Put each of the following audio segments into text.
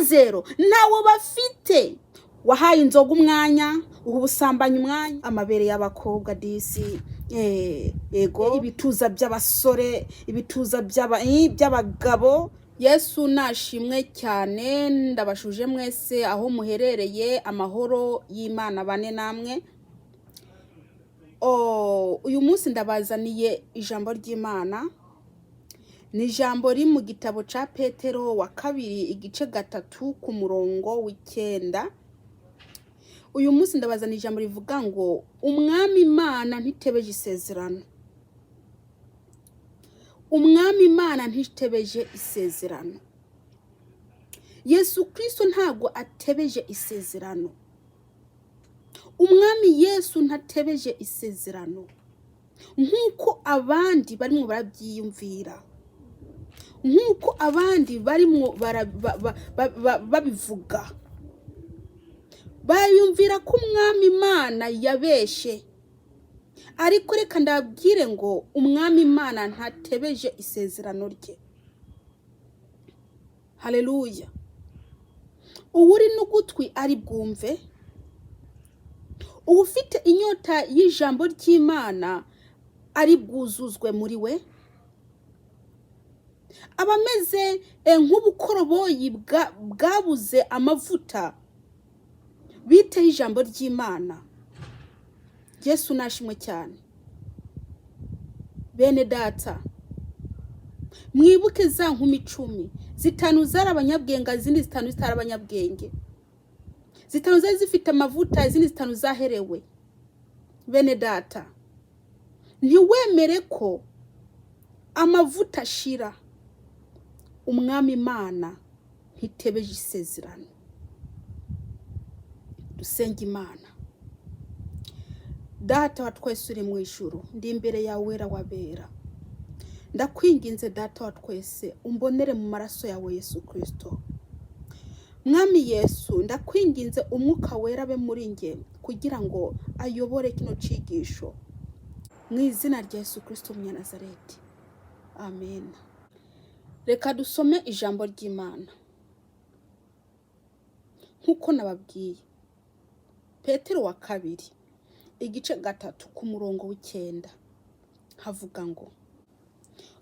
umunezero ntawo bafite. Wahaye inzoga umwanya, ubusambanyi umwanya, amabere y'abakobwa disi, ego ibituza by'abasore, ibituza by'abagabo. Yesu nashimwe cyane. Ndabashuje mwese aho muherereye, amahoro y'Imana bane namwe. Uyu munsi ndabazaniye ijambo ry'Imana. Ni ijambo riri mu gitabo ca Petero wa kabiri igice 3 ku murongo w'9. Uyu munsi ndabazana ijambo rivuga ngo Umwami Imana ntitebeje isezerano. Umwami Imana ntitebeje isezerano. Yesu Kristo ntago atebeje isezerano. Umwami Yesu ntatebeje isezerano nkuko abandi barimo barabyiyumvira, nkuko abandi barimo babivuga. Bayumvira ko Umwami Imana yabeshe, ariko reka ndabwire ngo Umwami Imana ntatebeje isezerano rye. Haleluya. Uwuri Nugutwi ari bwumve, ufite inyota y'ijambo ry'Imana ari bwuzuzwe muri we. Abameze nk'ubukoroboyi bwabuze amavuta bite ijambo ry'Imana. Yesu nashimwe cyane. Bene data, mwibuke za nkumi 10, 5 zari abanyabwenge, izindi 5 zitari abanyabwenge. 5 zari zifite amavuta, izindi 5 zaherewe. Bene data, ntiwemere ko amavuta ashira. Umwami Imana ntitebeje isezerano. Dusenge Imana. Data wa twese uri mu ijuru, ndi imbere yawe wera wabera. Ndakwinginze Data wa twese, umbonere mu maraso yawe Yesu Kristo. Mwami Yesu, ndakwinginze umwuka wera be muri nge kugira ngo ayobore kino cigisho. Mu izina rya Yesu Kristo Munyanazareti. Amen. Reka dusome ijambo ry'Imana. Nkuko nababwiye, Petero wa kabiri igice 3 ku murongo w'9 havuga ngo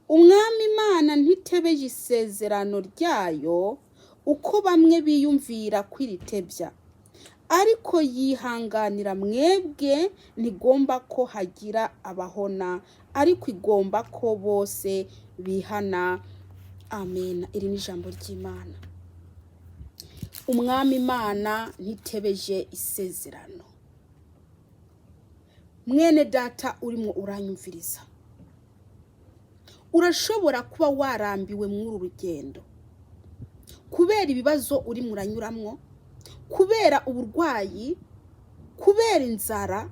Umwami Imana ntitebeje isezerano ryayo uko bamwe biyumvira kwiritebya, ariko yihanganira mwebwe. Ntigomba ko hagira abahona, ariko igomba ko bose bihana. Amen. Iri ni ijambo ry'Imana. Umwami Imana ntitebeje isezerano. Mwene data urimo uranyumviriza, urashobora kuba warambiwe muri uru rugendo kubera ibibazo uri muranyuramwo, kubera uburwayi, kubera inzara,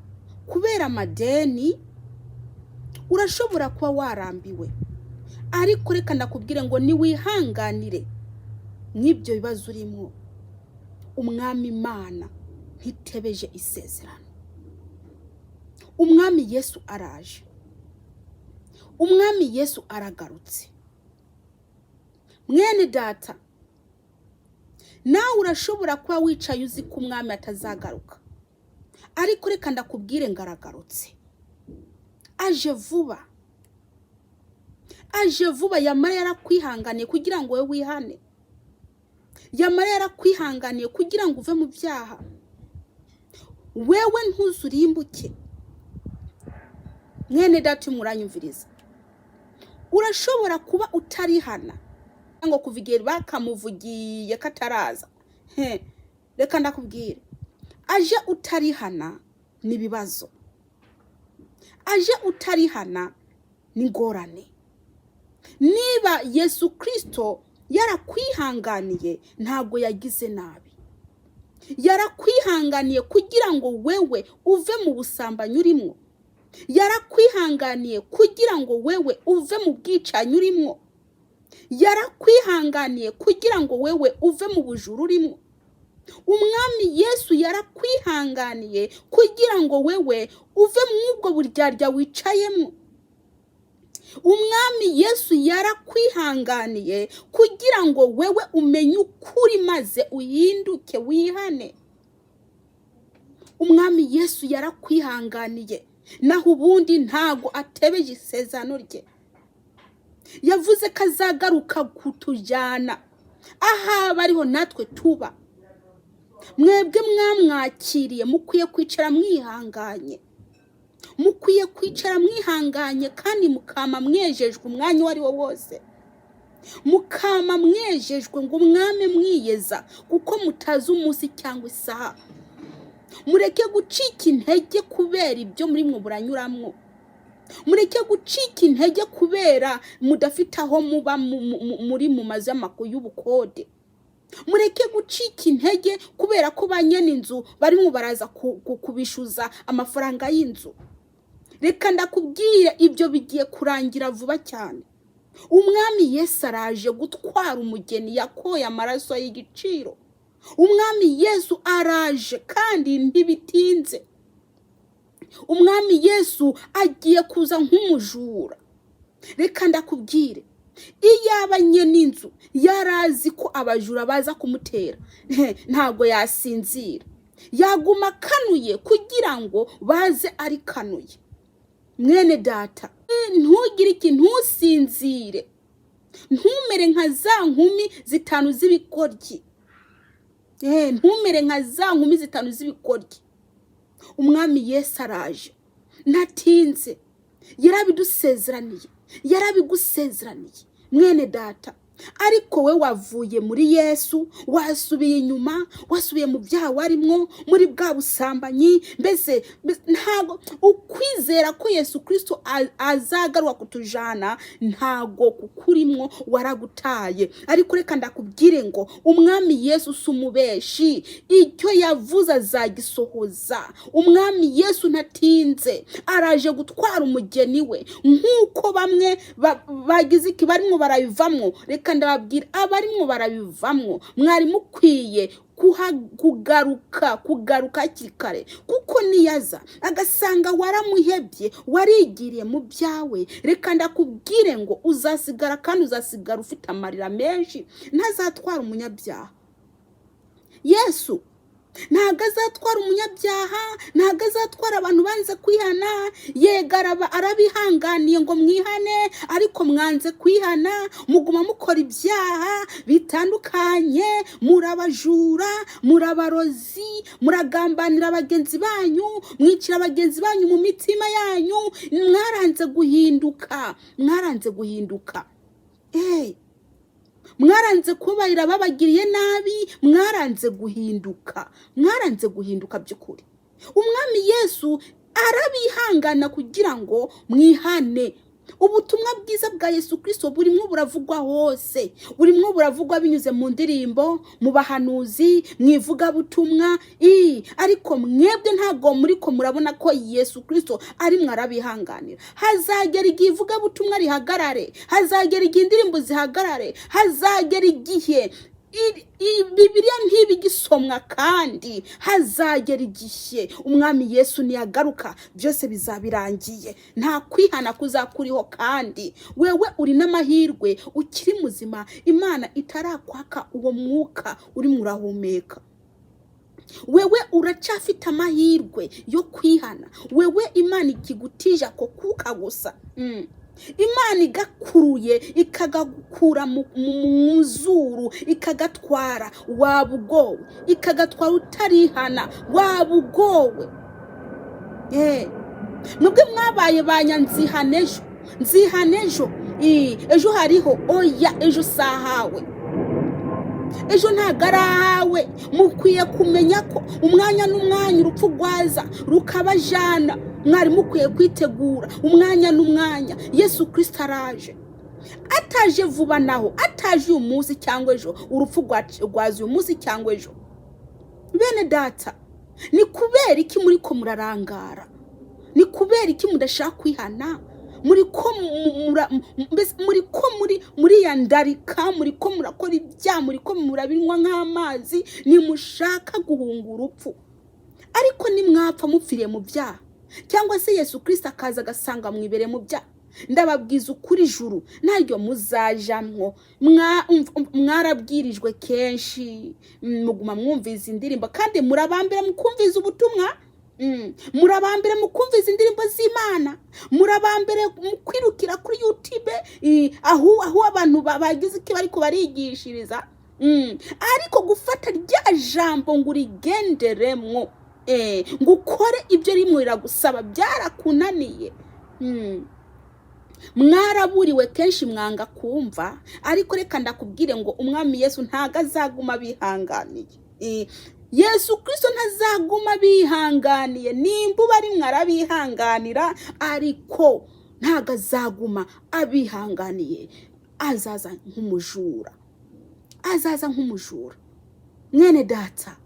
kubera amadeni. Urashobora kuba warambiwe, ariko reka ndakubwire ngo ni wihanganire n'ibyo bibazo urimo. Umwami Imana ntitebeje isezerano. Umwami Yesu araje. Umwami Yesu aragarutse. Mwene data, nawe urashobora kuba wicaye uzi ko Umwami atazagaruka, ariko reka ndakubwire ngo aragarutse. Aje vuba. Aje vuba. Yamara yarakwihanganiye kugira ngo wewe wihane. Yamara yarakwihanganiye kugira ngo uve mu byaha. Wewe ntuzurimbuke. Mwene data muranyumviriza, urashobora kuba utarihana ngo kuvigera bakamuvugiye kataraza. Reka ndakubwire, aje utarihana ni bibazo. Aje utarihana ni ngorane. Niba Yesu Kristo yarakwihanganiye, ntabwo yagize nabi. Yarakwihanganiye kugira ngo wewe uve mu busambanyi urimo. Yarakwihanganiye kugira ngo wewe uve mu bwicanyi urimo. Yarakwihanganiye kugira ngo wewe uve mu bujuru urimo. Umwami Yesu yarakwihanganiye kugira ngo wewe uve mu ubwo buryarya wicayemo. Umwami Yesu yarakwihanganiye kugira ngo wewe umenye ukuri maze uhinduke wihane. Umwami Yesu yarakwihanganiye, naho ubundi ntago atebeje isezerano rye. Yavuze ko azagaruka kutujyana aha bariho natwe tuba. Mwebwe mwamwakiriye mukwiye kwicara mwihanganye, mukwiye kwicara mwihanganye kandi mukama mwejejwe umwanya wari wo wose. Mukama mwejejwe ngo umwami mwiyeza kuko mutazi umunsi cyangwa isaha. Mureke gucika intege kubera ibyo muri mwe buranyuramwo. Mureke gucika intege kubera mudafite aho muba muri mu mazu y'amakuru y'ubukode. Mureke gucika intege kubera ko banyene inzu barimo baraza kubishuza amafaranga y'inzu. Reka ndakubwire ibyo bigiye kurangira vuba cyane. Umwami Yesu araje gutwara umugeni yakoye amaraso y'igiciro. Umwami Yesu araje kandi ntibitinze. Umwami Yesu agiye kuza nk'umujura. Reka ndakubwire, iyaba nyene inzu yarazi ko abajura baza kumutera, ntago yasinzira. Yaguma kanuye kugira ngo baze ari kanuye. Mwene data, ntugire iki, ntusinzire. Ntumere nka za nkumi zitanu z'ibikoryi. Ntumere nka za nkumi zitanu z'ibikoryi. Umwami Yesu araje, ntatinze. Yarabidusezeraniye, yarabigusezeraniye. Mwene data, ariko we wavuye muri Yesu, wasubiye inyuma, wasubiye mu byaha warimwo, muri bwa busambanyi. Mbese ntago ukwizera ko Yesu Kristo azagaruka kutujana ntago kukurimwo, waragutaye. Ariko reka ndakubwire ngo umwami Yesu sumubeshi, icyo yavuze azagisohoza. Umwami Yesu ntatinze, araje gutwara umugeni we. Nkuko bamwe bagize iki barimo barabivamwo, reka ndababwira abarimo barabivamwo, mwari mukwiye kugaruka hakiri kare. Kuko niyaza agasanga waramuhebye, warigiriye mu byawe, reka ndakubwire ngo uzasigara, kandi uzasigara ufite amarira menshi. Ntazatwara umunyabyaha. Yesu ntago azatwara umunyabyaha, ntago azatwara abantu banze kwihana. Yega arabihanganiye ngo mwihane, ariko mwanze kwihana, muguma mukora ibyaha bitandukanye. Murabajura, murabarozi, muragambanira abagenzi banyu, mwicira abagenzi banyu mu mitima yanyu. Mwaranze guhinduka, mwaranze guhinduka. Mwaranze kubarira babagiriye nabi, mwaranze guhinduka, mwaranze guhinduka by'ukuri. Umwami Yesu arabihangana kugira ngo mwihane. Ubutumwa bwiza bwa Yesu Kristo burimwo buravugwa hose, burimwo buravugwa binyuze mu ndirimbo, mu bahanuzi, mwivuga butumwa. Ariko mwebwe ntago muriko murabona ko Yesu Kristo ari mwarabihanganira. Hazagera igihe ivuga butumwa rihagarare, hazagera igihe indirimbo zihagarare, hazagera igihe Bibiliya ntibigisomwa, kandi hazagera igihe umwami Yesu niyagaruka byose bizabirangiye. Nta kwihana kuzakuriho, kandi wewe uri n'amahirwe, ukiri muzima. Imana itarakwaka uwo mwuka uri murahumeka. Wewe uracafite amahirwe yo kwihana. Wewe Imana ikigutija ko kuka gusa. Imana igakuruye ikagakura mu zuru, ikagatwara wabugowe, ikagatwara utarihana wabugowe. Nubwo mwabaye banyanzihanejo, nzihanejo, ejo hariho oya, ejo sahawe, ejo ntagarahawe. Mukwiye kumenya ko umwanya n'umwanya urupfu rwaza rukabajana. Mwari mukwiye kwitegura umwanya n'umwanya. Yesu Kristo araje, ataje vuba naho, ataje uyu munsi cyangwa ejo. Urupfu rwaza uyu munsi cyangwa ejo. Bene data, ni kubera iki muriko murarangara? Ni kubera iki mudashaka kwihana? Muriko muri yandarika, muriko murakora ibyaha, muriko murabinywa nk'amazi, nimushaka guhunga urupfu. Ariko nimwapfa mupfiriye mu byaha, cyangwa se Yesu Kristo akaza agasanga mwibere mu byaha, ndababwiza ukuri ijuru naryo muzajamwo. Mwarabwirijwe kenshi muguma mwumviza indirimbo kandi murabambere mukumviza ubutumwa. Murabambere mukumviza indirimbo z'Imana, murabambere mukwirukira kuri YouTube aho abantu bagize iki bari kubarigishiriza. Ariko gufata rya jambo ngo urigenderemwo ngo ukore ibyo rimwe iragusaba byarakunaniye. Mwaraburiwe kenshi mwanga kumva, ariko reka ndakubwire ngo Umwami Yesu ntago azaguma bihanganiye. Yesu Kristo ntazaguma bihanganiye. Nimba bari mwarabihanganira ariko ntago azaguma abihanganiye. Azaza nk'umujura, azaza nk'umujura. Mwene data,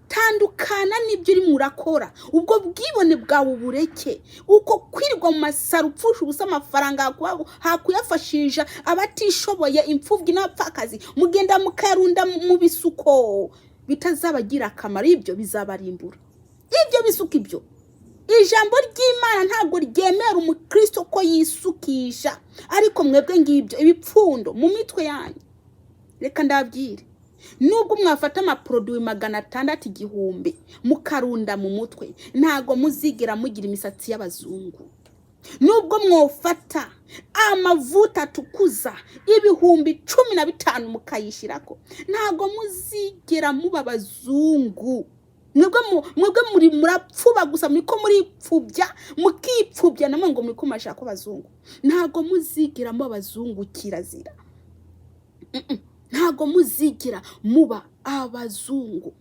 tandukana n'ibyo uri murakora. Ubwo bwibone bwawe ubureke. Uko kwirwa mu masaro upfusha ubusa amafaranga hakuyafashisha abatishoboye, imfubyi n'abapfakazi, mugenda mukayarunda mu bisuko bitazabagira akamaro. Ibyo bizabarimbura. Ibyo bisuka ibyo. Ijambo ry'Imana ntabwo ryemera umukristo ko yisukisha, ariko mwebwe ngibyo ibipfundo mu mitwe yanyu. Reka ndabwire, nubwo mwafata amaproduwi 600 igihumbi mukarunda mu mutwe, ntago muzigera mugira imisatsi y'abazungu. Nubwo mwofata amavuta tukuza 15,000 mukayishirako, ntago muzigera muba abazungu. Mwebwe muri murapfuba gusa, muriko muripfubya mukipfubya namwe ngo muriko mashaka abazungu. Ntago muzigera muba abazungu kirazira. Ntago muzigira muba abazungu.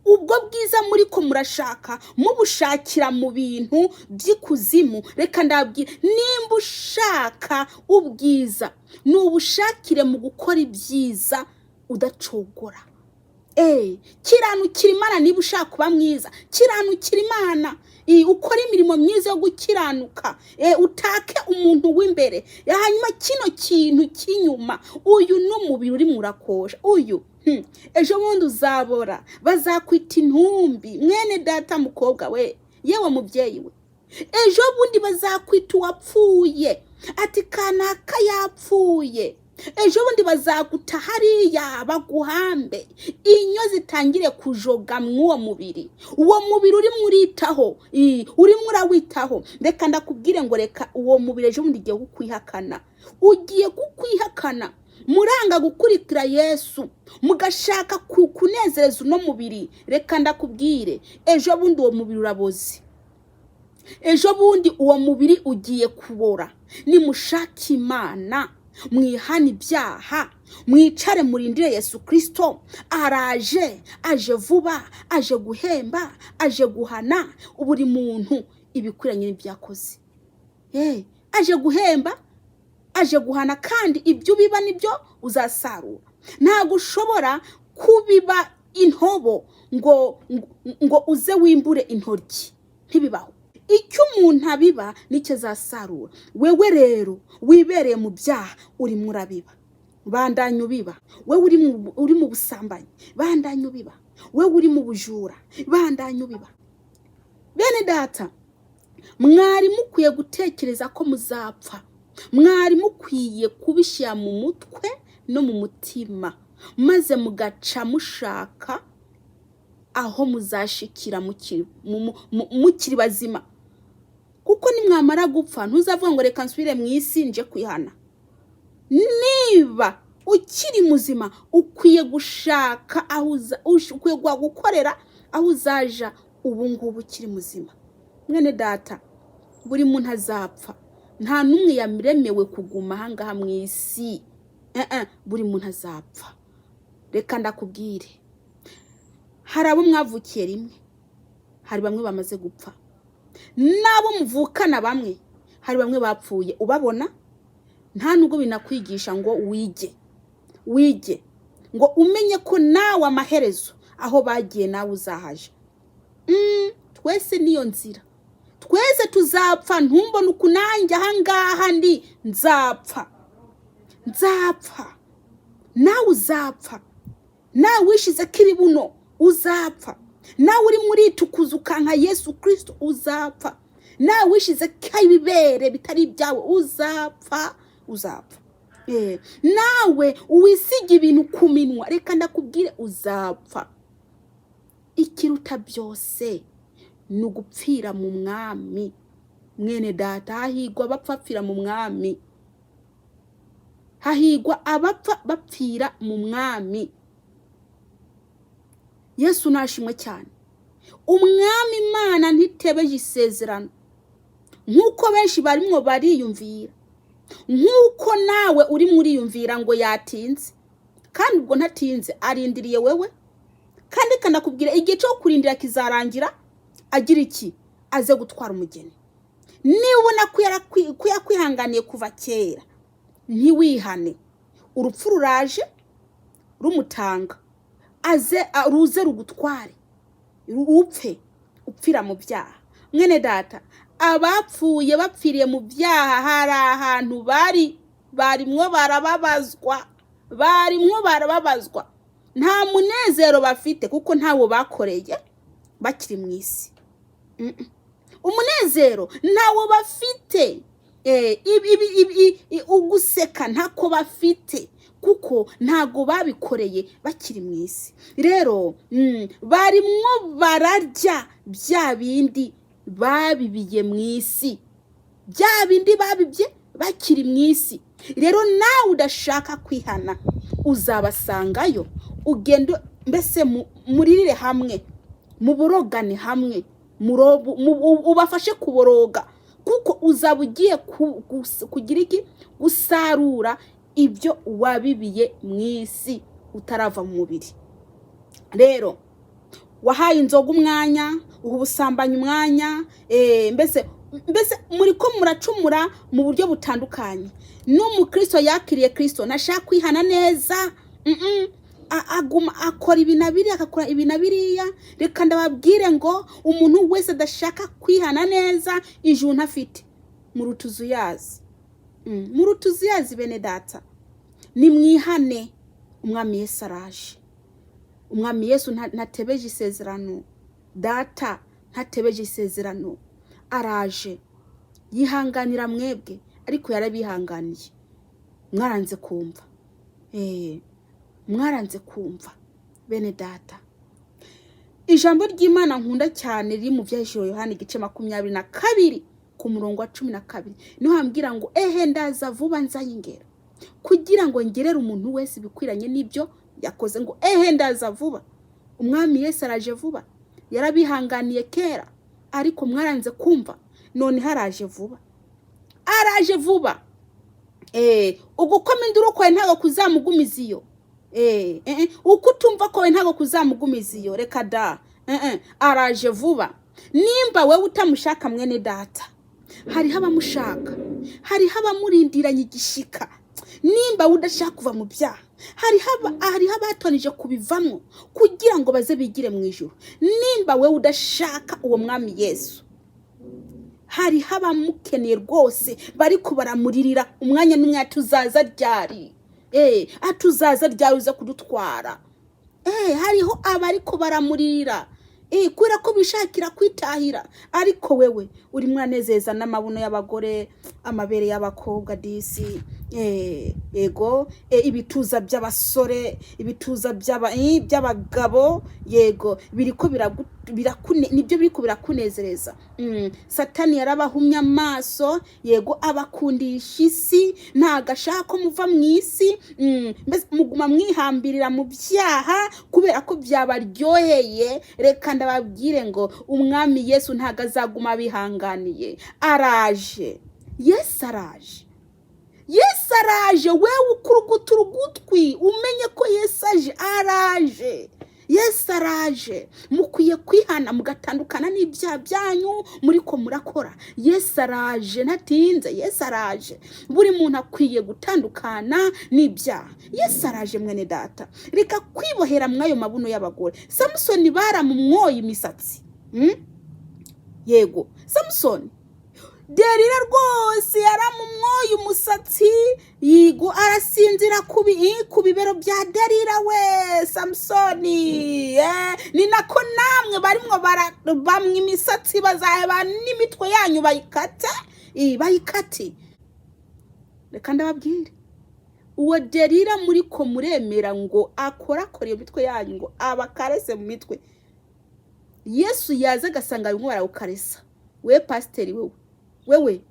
Ubwo bwiza muri ko murashaka mubushakira mu bintu by'ikuzimu. Reka ndabwira, nimba ushaka ubwiza nubushakire mu gukora ibyiza udacogora. Kiranukira Imana. Niba ushaka kuba mwiza, kiranukira Imana. Ukora imirimo myiza yo gukiranuka. Utake umuntu w'imbere. Hanyuma kino kintu kinyuma, uyu n'umubiri uri murakosha. Uyu ejo bundi uzabora, bazakwita intumbi. Mwene data mukobwa we, yewe mubyeyi we, ejo bundi bazakwita uwapfuye, ati kanaka yapfuye. Ejo bundi bazaguta hariya baguhambe, inyo zitangire kujoga mw'uwo mubiri. Uwo mubiri uri muritaho, uri murawitaho. Reka ndakubwire ngo reka uwo mubiri ejo bundi ugiye kukwihakana. Ugiye kukwihakana. Muranga gukurikira Yesu, mugashaka kunezereza uno mubiri. Reka ndakubwire, ejo bundi uwo mubiri uraboze. Ejo bundi uwo mubiri ugiye kubora. Nimushaka Imana, mwihana ibyaha, mwicare murindire Yesu Kristo. Araje, aje vuba, aje guhemba, aje guhana buri muntu ibikwiranye n'ibyakoze. Aje guhemba, aje guhana, kandi ibyo biba nibyo uzasarura. Ntago ushobora kubiba intobo ngo uze wimbure intoryi. Ntibibaho. Icyo umuntu abiba nicyo azasarura. Wewe rero wibereye mu byaha uri murabiba. Bandanye ubiba. Wewe uri mu busambanyi, bandanye ubiba. Wewe uri mu bujura, bandanye ubiba. Bene data, mwari mukwiye gutekereza ko muzapfa. Mwari mukwiye kubishyira mu mutwe no mu mutima, maze mugaca mushaka aho muzashikira mukiri bazima. Kuko nimwamara gupfa ntuzavuga ngo reka nsubire mu isi nje kwihana. Niba ukiri muzima ukwiye gushaka ukwiye gukorera aho uzaja ubu ngubu ukiri muzima. Mwene data, buri muntu azapfa. Nta numwe yaremewe kuguma ahangaha mu isi. Buri muntu azapfa. Reka ndakubwire, hari abo mwavukiye rimwe, hari bamwe bamaze gupfa. Nabo muvukana bamwe, hari bamwe bapfuye. Ubabona? Nta nubwo binakwigisha ngo wige ngo umenye ko nawe amaherezo aho bagiye nawe uzahaje. Twese niyo nzira. Twese tuzapfa. Ntumbone ukunanjye ahangaha ndi nzapfa. Nawe uzapfa. Nawe wishize kiribuno uzapfa. Nawe uri muri tukuza ukanka Yesu Kristo uzapfa. nawe wishize kayibere bitari ibyawe uzapfa. Nawe uwisiga ibintu ku minwa, reka ndakubwire uzapfa. Ikiruta byose ni ugupfira mu mwami. Mwene data, hahigwa abapfapfira mu mwami, hahigwa abapfa bapfira mu mwami. Yesu nashimwe cyane. Umwami Imana ntitebeje isezerano, nk'uko benshi barimo bariyumvira, nk'uko nawe uri muriyumvira ngo yatinze, kandi ubwo ntatinze arindiriye wewe. Kandi kanakubwira igihe cyo kurindira kizarangira, agira iki? Aze gutwara umugeni. Niba ubona ko yakwihanganiye kuva kera, ntiwihane. Urupfu ruraje rumutanga, aze ruze rugutware, upfe, upfira mu byaha. Mwene data, abapfuye bapfiriye mu byaha hari ahantu barimwo barababazwa, nta munezero bafite kuko ntawo bakoreye bakiri mu isi. Umunezero ntawo bafite, uguseka ntako bafite kuko ntago babikoreye bakiri mu isi. Rero barimwo bararya bya bindi babibiye mu isi, bya bindi babibye bakiri mu isi. Rero nawe udashaka kwihana, uzabasangayo, ugende mbese muririre hamwe, muborogane hamwe, ubafashe kuboroga, kuko uzaba ugiye kugira iki? Gusarura ibyo wabibiye mu isi utarava mu mubiri. Rero wahaye inzoga umwanya, ubusambanyi umwanya, mbese muri ko muracumura mu buryo butandukanye. N'umukristo yakiriye Kristo nashaka kwihana neza, aguma akora ibinabiri, akakora ibinabiriya. Reka ndababwire ngo umuntu wese adashaka kwihana neza, ijuru ntafite. Murutuzuyazi bene data, ni mwihane. Umwami Yesu araje. Umwami Yesu ntatebeje isezerano. Data ntatebeje isezerano, araje. Yihanganira mwebwe, ariko yarabihanganiye. Mwaranze kumva. Mwaranze kumva bene data. Ijambo ry'Imana nkunda cyane riri mu byahishuriwe Yohana igice 22 ku murongo wa 12, niho hambwira ngo ndaza vuba nzayingera, kugira ngo ngerere umuntu wese bikwiranye n'ibyo yakoze. Ngo ndaza vuba. Umwami Yesu araje vuba. Yarabihanganiye kera, ariko mwaranze kumva, none haraje vuba. Araje vuba. Ugukoma induru kwawe ntago kuzamugumiza iyo. Uko utumva ko ntago kuzamugumiza iyo, reka da. Araje vuba. Nimba we utamushaka mwene data, hari abamushaka, hari abamurindiranye igishika. Nimba udashaka kuva mu byaha, hari abatonije kubivamo kugira ngo baze bigire mu ijuru. Nimba we udashaka uwo mwami Yesu, hari abamukeneye rwose, bari kubaramuririra umwanya n'umwanya, tuzaza ryari? Atuzaza ryari uza kudutwara? Hariho abari kubaramurira, kubera ko bishakira kwitahira. Ariko wewe uri mwanezeza n'amabuno y'abagore, amabere y'abakobwa disi, yego, ibituza by'abasore, ibituza by'abagabo, yego, biriko nibyo biriko birakunezereza. Satani yarabahumya amaso, yego, abakundisha isi, ntagashaka ko muva mu isi, muguma mwihambirira mu byaha kubera ko byabaryoheye. Reka ndababwire ngo umwami Yesu ntago azaguma bihanganiye. Araje. Yesu araje. Yesu araje. Wewe ukurugutura ugutwi umenye ko Yesu aje. Araje. Yesu araje. Mukwiye kwihana mugatandukana n'ibyaha byanyu muri ko murakora. Yesu araje. Ntatinze. Yesu araje. Buri muntu akwiye gutandukana n'ibyaha. Yesu araje mwene data. Reka kwibohera mwayo mabuno y'abagore. Samsoni baramumwoye imisatsi. Yego, Samsoni Derira rwose yaramumwoye umusatsi yigo arasinzira ku bibero bya Derira we Samsoni. Ni nako namwe barimwo bamwe imisatsi bazaheba n'imitwe yanyu bayikate bayikati. Reka ndababwire uwo Derira muri ko muremera ngo akora iyo mitwe yanyu ngo abakarese mu mitwe. Yesu yaza gasanga bimwe barawukaresa. We pasiteri wewe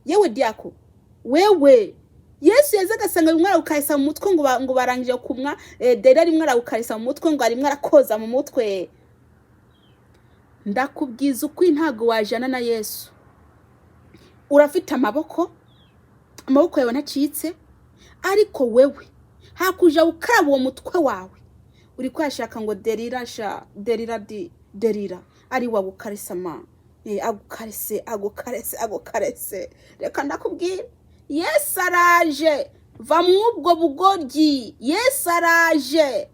yewe diako wewe Yesu yaza gasanga bimwe barawukaresa mu mutwe ngo barangije kumwa. Derira rimwe arawukaresa mu mutwe ngo arimwe arakoza mu mutwe. Ndakubwiza uko ntago wajana na Yesu. Urafite amaboko yawe ntacitse, ariko wewe hakuja ukaraba uwo mutwe wawe uri kwashaka ngo Derira ari wagukaresa ma agukarese. Reka ndakubwira Yesu araje, va mwubwo bugoryi. Yesu araje,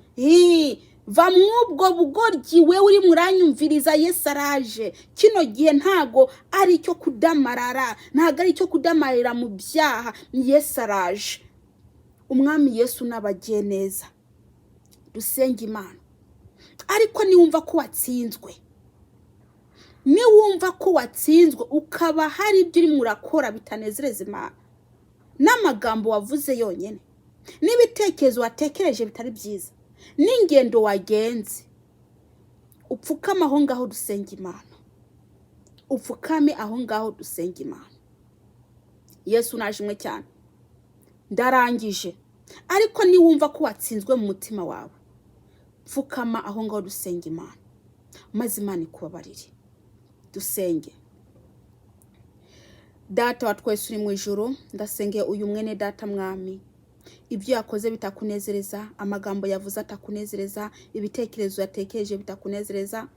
va mwubwo bugoryi. We uri muranyumviriza, Yesu araje. Kino gihe ntago ari cyo kudamarara, ntago ari cyo kudamarira mu byaha. Yesu araje. Umwami Yesu nabagiye neza. Dusenge Imana. Ariko niwumva ko watsinzwe, ukaba hari ibyo uri murakora bitanezereza Imana, n'amagambo wavuze yonyene, n'ibitekerezo watekereje bitari byiza, n'ingendo wagenze, upfukame aho ngaho dusenge Imana. Upfukame aho ngaho dusenge Imana. Yesu najimwe cyane. Ndarangije. Ariko niwumva ko watsinzwe mu mutima wawe, pfukama aho ngaho dusenge Imana, maze Imana ikubabarire. Dusenge. Data wa twese uri mu ijuru, ndasenge uyu mwene data mwami. Ibyo yakoze bitakunezereza, amagambo yavuze atakunezereza, ibitekerezo yatekereje bitakunezereza,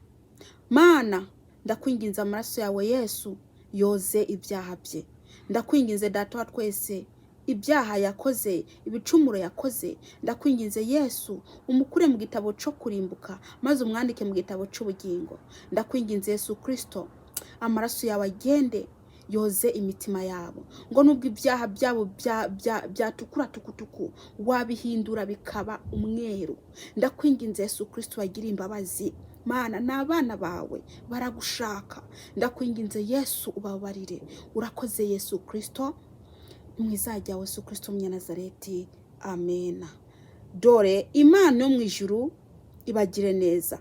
Mana ndakwinginze amaraso yawe Yesu yoze ibyaha bye. Ndakwinginze data wa twese ibyaha yakoze, ibicumuro yakoze, ndakwinginze Yesu umukure mu gitabo cyo kurimbuka, maze umwandike mu gitabo cy'ubugingo. Ndakwinginze Yesu Kristo, amaraso yawe agende yoze imitima yabo, ngo nubwo ibyaha byabo byatukura tukutuku wabihindura bikaba umweru. Ndakwinginze Yesu Kristo wagira imbabazi. Mana n'abana bawe baragushaka. Ndakwinginze Yesu ubabarire. Urakoze Yesu Kristo, mwizajya Yesu Kristo Munyanazareti. Amen. Dore Imana yo mu ijuru ibagire neza.